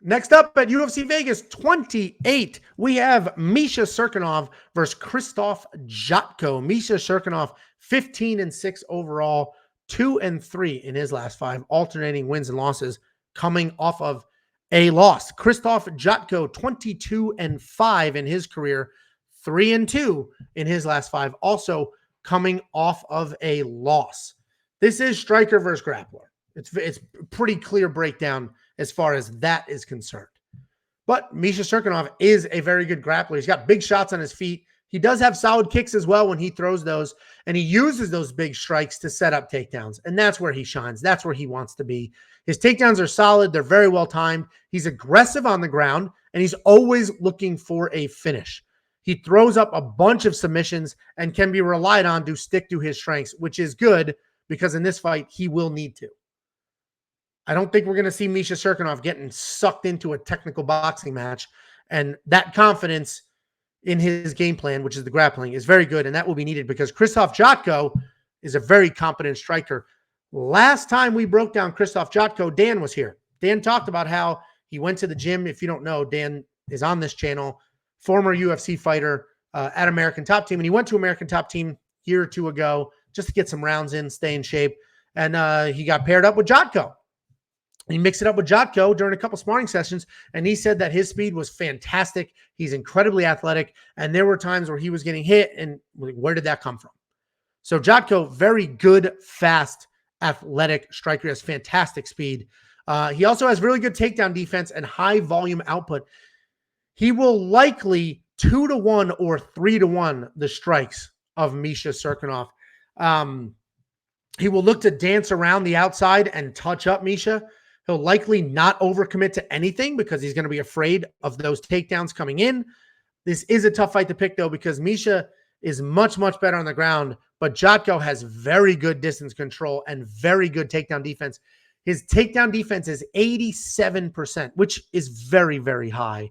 Next up at UFC Vegas 28, we have Misha Cirkunov versus Krzysztof Jotko. Misha Cirkunov, 15-6 overall, 2-3 in his last 5, alternating wins and losses coming off of a loss. Krzysztof Jotko, 22-5 in his career, 3-2 in his last 5, also coming off of a loss. This is striker versus grappler. It's pretty clear breakdown as far as that is concerned. But Misha Cirkunov is a very good grappler. He's got big shots on his feet. He does have solid kicks as well when he throws those, and he uses those big strikes to set up takedowns, and that's where he shines. That's where he wants to be. His takedowns are solid. They're very well timed. He's aggressive on the ground, and he's always looking for a finish. He throws up a bunch of submissions and can be relied on to stick to his strengths, which is good because in this fight, he will need to. I don't think we're going to see Misha Cirkunov getting sucked into a technical boxing match. And that confidence in his game plan, which is the grappling, is very good. And that will be needed because Krzysztof Jotko is a very competent striker. Last time we broke down Krzysztof Jotko, Dan was here. Dan talked about how he went to the gym. If you don't know, Dan is on this channel, former UFC fighter at American Top Team. And he went to American Top Team a year or two ago just to get some rounds in, stay in shape. And he got paired up with Jotko. He mixed it up with Jotko during a couple sparring sessions, and he said that his speed was fantastic. He's incredibly athletic, and there were times where he was getting hit, and where did that come from? So Jotko, very good, fast, athletic striker. He has fantastic speed. He also has really good takedown defense and high volume output. He will likely 2-1 or 3-1 the strikes of Misha Cirkunov. He will look to dance around the outside and touch up Misha. He'll likely not overcommit to anything because he's going to be afraid of those takedowns coming in. This is a tough fight to pick, though, because Misha is much, much better on the ground, but Jotko has very good distance control and very good takedown defense. His takedown defense is 87%, which is very, very high.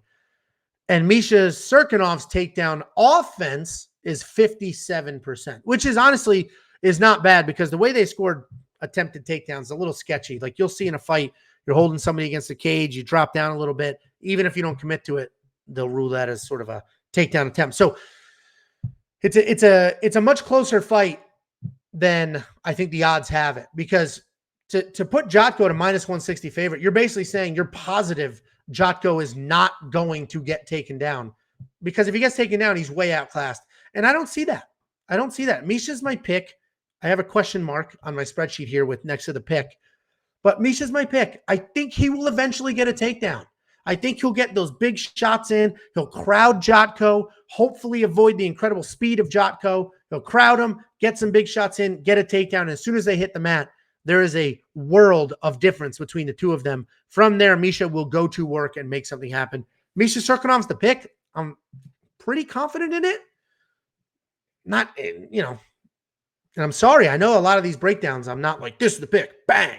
And Misha Cirkunov's takedown offense is 57%, which is honestly is not bad because the way they scored attempted takedowns is a little sketchy. Like you'll see in a fight, you're holding somebody against the cage, you drop down a little bit. Even if you don't commit to it, they'll rule that as sort of a takedown attempt. So it's a much closer fight than I think the odds have it, because to put Jotko to -160 favorite, you're basically saying you're positive Jotko is not going to get taken down, because if he gets taken down, he's way outclassed. And I don't see that. I don't see that. Misha's my pick. I have a question mark on my spreadsheet here with next to the pick, but Misha's my pick. I think he will eventually get a takedown. I think he'll get those big shots in. He'll crowd Jotko, hopefully avoid the incredible speed of Jotko. He'll crowd him, get some big shots in, get a takedown. And as soon as they hit the mat, there is a world of difference between the two of them. From there, Misha will go to work and make something happen. Misha Cirkunov's the pick. I'm pretty confident in it. Not, and I'm sorry, I know a lot of these breakdowns, I'm not like, this is the pick, bang.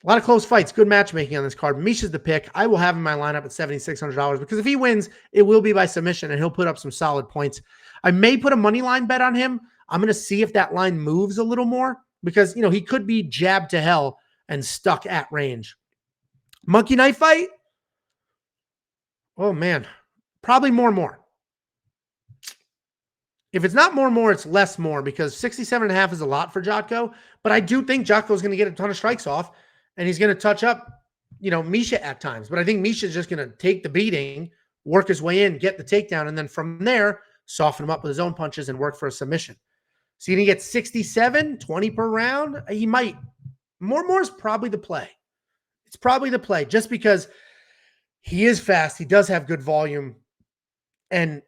A lot of close fights, good matchmaking on this card. Misha's the pick. I will have him in my lineup at $7,600 because if he wins, it will be by submission and he'll put up some solid points. I may put a money line bet on him. I'm going to see if that line moves a little more because, he could be jabbed to hell and stuck at range. Monkey knife fight? Oh, man. Probably more. If it's not more, it's less more because 67.5 is a lot for Jotko. But I do think Jotko is going to get a ton of strikes off and he's going to touch up, Misha at times. But I think Misha's just going to take the beating, work his way in, get the takedown, and then from there, soften him up with his own punches and work for a submission. So you're going to get 67, 20 per round? He might. More is probably the play. It's probably the play just because he is fast. He does have good volume. And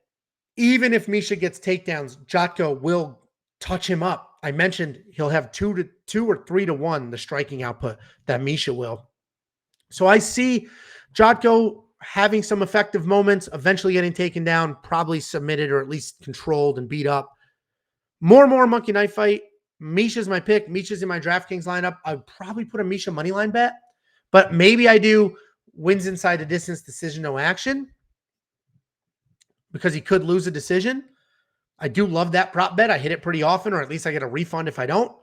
even if Misha gets takedowns, Jotko will touch him up. I mentioned he'll have 2 or 3-1 the striking output that Misha will. So I see Jotko having some effective moments, eventually getting taken down, probably submitted or at least controlled and beat up. More monkey knife fight. Misha's my pick. Misha's in my DraftKings lineup. I'd probably put a Misha moneyline bet, but maybe I do wins inside the distance, decision, no action, because he could lose a decision. I do love that prop bet. I hit it pretty often, or at least I get a refund if I don't.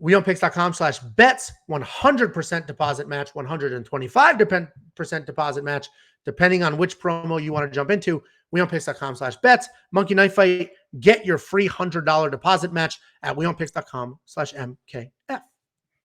wewantpicks.com/bets, 100% deposit match, 125% deposit match, depending on which promo you want to jump into. wewantpicks.com/bets. Monkey Knife Fight, get your free $100 deposit match at wewantpicks.com/MKF.